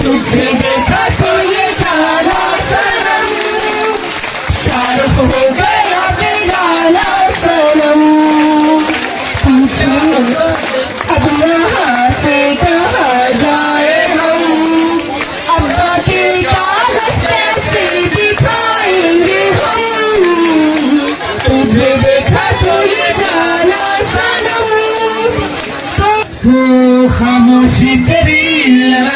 तुझे देखा तो ये जाना सनम, शारुख हो गया बेगाना सनम। पूछो अब यहाँ से कहाँ जाए हम, अब्बा के कागज कैसे दिखाएंगे हम। तुझे देखा तो ये जाना सनम। तो खामोशी तेरी ला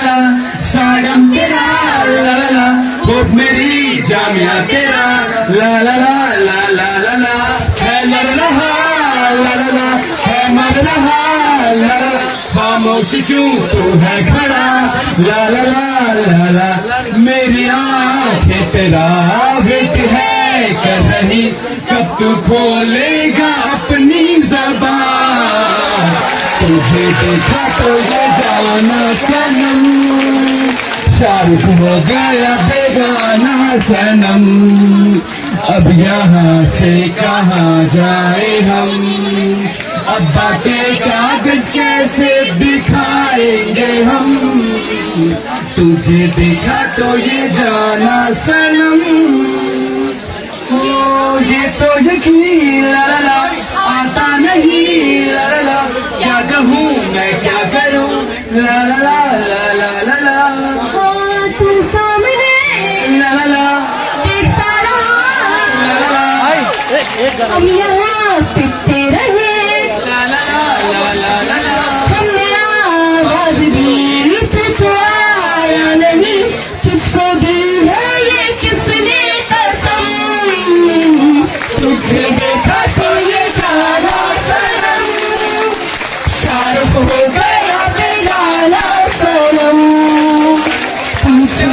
शाडम तेरा ला ला, वो मेरी जामिया तेरा ला ला ला ला ला ला ला, है लड़ रहा ला ला ला, है मर रहा ला ला ला। खामोश क्यों तू है खड़ा ला ला ला ला ला, मेरी आंखें तेरा वेट है कर रही, कब तू खोलेगा अपनी ज़बान। तुझे देखा तो ये जाना सनम, शारुख हो गया बेगाना सनम। अब यहाँ से कहाँ जाए हम, अब्बा के कागज कैसे दिखाएंगे हम। तुझे देखा तो ये जाना सनम। ओ ये तो यकीन ला ला ला आता नहीं ला ला ला, क्या कहूँ मैं क्या करूँ ला ला ला ला ला ला ला। तू सामने ला ला ला देखता रहा ला ला, हम यहाँ पिटते रहे ला ला ला ला ला ला। हमने आवाज दी तो आया नहीं, तुझको दी है ये किसने कसम। तुझे देखा तो ये जाना सनम, शारुख हो गया बेगाना सनम। तुझे